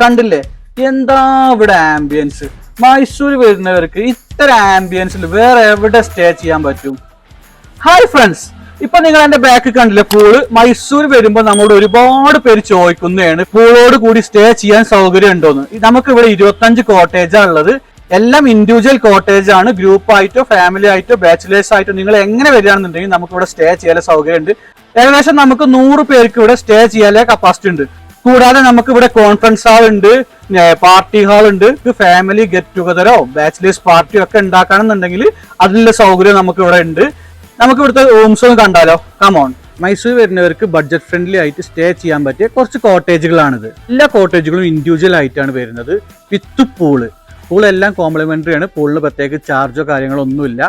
കണ്ടില്ലേ എന്താ ഇവിടെ ആംബിയൻസ്. മൈസൂർ വരുന്നവർക്ക് ഇത്തരം ആംബിയൻസിൽ വേറെ എവിടെ സ്റ്റേ ചെയ്യാൻ പറ്റും? ഹായ് ഫ്രണ്ട്സ്, ഇപ്പൊ നിങ്ങൾ എന്റെ ബാക്ക് കണ്ടില്ലേ പൂള്. മൈസൂർ വരുമ്പോൾ നമ്മളോട് ഒരുപാട് പേര് ചോദിക്കുന്നതാണ് പൂളോട് കൂടി സ്റ്റേ ചെയ്യാൻ സൗകര്യം ഉണ്ടോന്ന്. നമുക്ക് ഇവിടെ 25 കോട്ടേജാണ് ഉള്ളത്. എല്ലാം ഇൻഡിവിജ്വൽ കോട്ടേജ് ആണ്. ഗ്രൂപ്പ് ആയിട്ടോ ഫാമിലി ആയിട്ടോ ബാച്ചിലേഴ്സ് ആയിട്ടോ നിങ്ങൾ എങ്ങനെ വരികയാണെന്നുണ്ടെങ്കിൽ നമുക്ക് ഇവിടെ സ്റ്റേ ചെയ്യാൻ സൗകര്യം ഉണ്ട്. ഏകദേശം നമുക്ക് 100 പേർക്ക് ഇവിടെ സ്റ്റേ ചെയ്യാനുള്ള കപ്പാസിറ്റി ഉണ്ട്. കൂടാതെ നമുക്ക് ഇവിടെ കോൺഫറൻസ് ഹാൾ ഉണ്ട്, പാർട്ടി ഹാൾ ഉണ്ട്. ഫാമിലി ഗെറ്റ് ടുഗദറോ ബാച്ചിലേഴ്സ് പാർട്ടിയോ ഒക്കെ ഉണ്ടാക്കണമെന്നുണ്ടെങ്കിൽ അതിനുള്ള സൗകര്യം നമുക്ക് ഇവിടെ ഉണ്ട്. നമുക്ക് ഇവിടുത്തെ റൂംസ് ഒന്ന് കണ്ടാലോ? കമോൺ. മൈസൂർ വരുന്നവർക്ക് ബഡ്ജറ്റ് ഫ്രണ്ട്ലി ആയിട്ട് സ്റ്റേ ചെയ്യാൻ പറ്റിയ കുറച്ച് കോട്ടേജുകളാണിത്. എല്ലാ കോട്ടേജുകളും ഇൻഡിവിജ്വൽ ആയിട്ടാണ് വരുന്നത്. വിത്ത് പൂളെല്ലാം കോംപ്ലിമെന്ററി ആണ്. പൂളിന് പ്രത്യേക ചാർജോ കാര്യങ്ങളോ ഒന്നുമില്ല.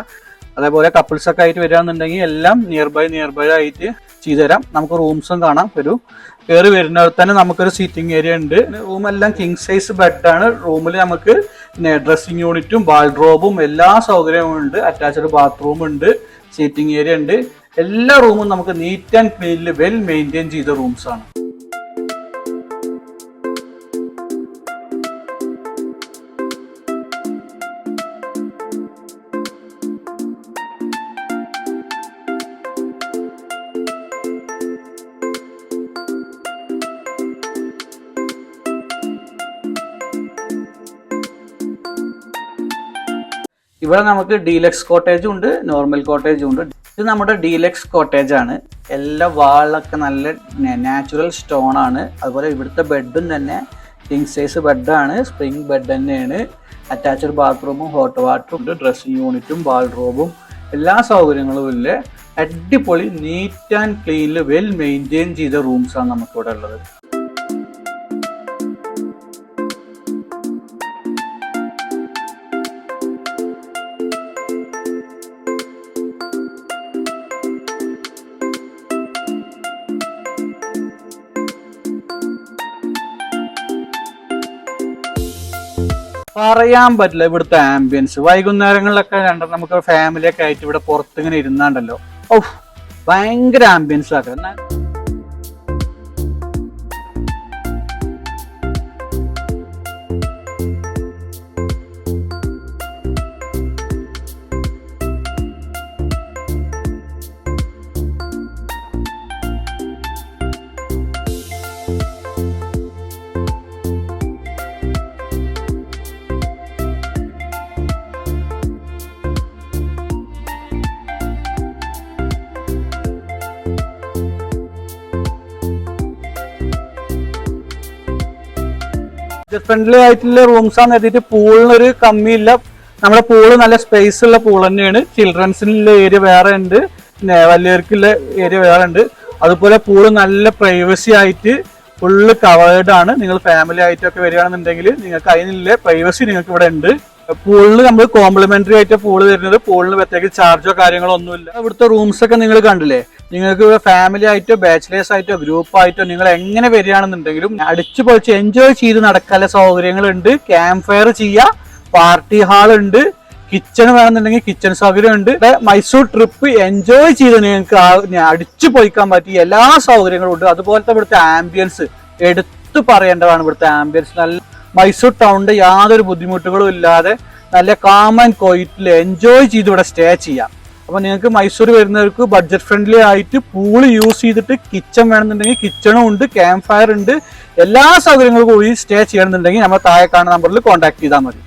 അതേപോലെ കപ്പിൾസ് ഒക്കെ ആയിട്ട് വരികയാണെന്നുണ്ടെങ്കിൽ എല്ലാം നിയർ ബൈ ആയിട്ട് ചെയ്തു തരാം. നമുക്ക് റൂംസും കാണാം. കയറി വരുന്നവർ തന്നെ നമുക്കൊരു സീറ്റിംഗ് ഏരിയ ഉണ്ട്. റൂമെല്ലാം കിങ് സൈസ് ബെഡാണ്. റൂമിൽ നമുക്ക് ഡ്രസ്സിംഗ് യൂണിറ്റും വാൾഡ്രോബും എല്ലാ സൗകര്യവും ഉണ്ട്. അറ്റാച്ച്ഡ് ബാത്റൂം ഉണ്ട്, സീറ്റിംഗ് ഏരിയ ഉണ്ട്. എല്ലാ റൂമും നമുക്ക് നീറ്റ് ആൻഡ് ക്ലീനിൽ വെൽ മെയിൻറ്റെയിൻ ചെയ്ത റൂംസ് ആണ്. ഇവിടെ നമുക്ക് ഡീലക്സ് കോട്ടേജും ഉണ്ട്, നോർമൽ കോട്ടേജും ഉണ്ട്. ഇത് നമ്മുടെ ഡീലക്സ് കോട്ടേജ് ആണ്. എല്ലാ വാളിലൊക്കെ നല്ല നാച്ചുറൽ സ്റ്റോൺ ആണ്. അതുപോലെ ഇവിടുത്തെ ബെഡും തന്നെ കിങ് സൈസ് ബെഡാണ്, സ്പ്രിംഗ് ബെഡ് തന്നെയാണ്. അറ്റാച്ച്ഡ് ബാത്റൂമും ഹോട്ട് വാട്ടറും ഉണ്ട്, ഡ്രസ്സിംഗ് യൂണിറ്റും വാൾഡ്രോബും എല്ലാ സൗകര്യങ്ങളും ഇല്ല. അടിപൊളി നീറ്റ് ആൻഡ് ക്ലീനിൽ വെൽ മെയിൻറ്റെയിൻ ചെയ്ത റൂംസാണ് നമുക്കിവിടെ ഉള്ളത്. പറയാൻ പറ്റില്ല ഇവിടുത്തെ ആംബിയൻസ്. വൈകുന്നേരങ്ങളിലൊക്കെ നമുക്ക് ഫാമിലിയൊക്കെ ആയിട്ട് ഇവിടെ പുറത്തിങ്ങനെ ഇരുന്നാണ്ടല്ലോ, ഭയങ്കര ആംബിയൻസ് ആക്കാം. ഫ്രണ്ട്ലി ആയിട്ടുള്ള റൂംസ് ആണ് എത്തിയിട്ട് പൂളിനൊരു കമ്മിയില്ല. നമ്മുടെ പൂള് നല്ല സ്പേസ് ഉള്ള പൂൾ തന്നെയാണ്. ചിൽഡ്രൻസിനുള്ള ഏരിയ വേറെ ഉണ്ട്, വലിയവർക്കുള്ള ഏരിയ വേറെ ഉണ്ട്. അതുപോലെ പൂള് നല്ല പ്രൈവസി ആയിട്ട് ഫുള്ള് കവേർഡ് ആണ്. നിങ്ങൾ ഫാമിലി ആയിട്ടൊക്കെ വരികയാണെന്നുണ്ടെങ്കിൽ നിങ്ങൾക്ക് അതിനുള്ള പ്രൈവസി നിങ്ങൾക്ക് ഇവിടെ ഉണ്ട്. പൂളിന് നമ്മൾ കോംപ്ലിമെന്ററി ആയിട്ട് പൂള് തരുന്നത്. പൂളിന് പ്രത്യേക ചാർജോ കാര്യങ്ങളോ ഒന്നുമില്ല. ഇവിടുത്തെ റൂംസ് ഒക്കെ നിങ്ങൾ കണ്ടില്ലേ. നിങ്ങൾക്ക് ഫാമിലി ആയിട്ടോ ബാച്ചിലേഴ്സ് ആയിട്ടോ ഗ്രൂപ്പ് ആയിട്ടോ നിങ്ങൾ എങ്ങനെ വരികയാണെന്നുണ്ടെങ്കിലും അടിച്ചു പൊളിച്ച് എൻജോയ് ചെയ്ത് നടക്കാനുള്ള സൗകര്യങ്ങളുണ്ട്. ക്യാമ്പ് ഫയർ ചെയ്യാം, പാർട്ടി ഹാൾ ഉണ്ട്, കിച്ചൺ വേണമെന്നുണ്ടെങ്കിൽ കിച്ചൺ സൗകര്യം ഉണ്ട്. മൈസൂർ ട്രിപ്പ് എൻജോയ് ചെയ്ത് നിങ്ങൾക്ക് അടിച്ചു പൊളിക്കാൻ പറ്റിയ എല്ലാ സൗകര്യങ്ങളും ഉണ്ട്. അതുപോലത്തെ ഇവിടുത്തെ ആംബിയൻസ് എടുത്തു പറയേണ്ടതാണ്. ഇവിടുത്തെ ആംബിയൻസ് നല്ല മൈസൂർ ടൗണിന്റെ യാതൊരു ബുദ്ധിമുട്ടുകളും ഇല്ലാതെ നല്ല കാം ആൻഡ് ക്വയറ്റിൽ എൻജോയ് ചെയ്ത് ഇവിടെ സ്റ്റേ ചെയ്യാം. അപ്പൊ നിങ്ങൾക്ക് മൈസൂർ വരുന്നവർക്ക് ബഡ്ജറ്റ് ഫ്രണ്ട്ലി ആയിട്ട് പൂള് യൂസ് ചെയ്തിട്ട് കിച്ചൺ വേണമെന്നുണ്ടെങ്കിൽ കിച്ചണും ഉണ്ട്, ക്യാമ്പ് ഫയർ ഉണ്ട്, എല്ലാ സൗകര്യങ്ങളും കൂടി സ്റ്റേ ചെയ്യണമെന്നുണ്ടെങ്കിൽ നമ്മൾ താഴെ കാണുന്ന നമ്പറിൽ കോൺടാക്ട് ചെയ്താൽ മതി.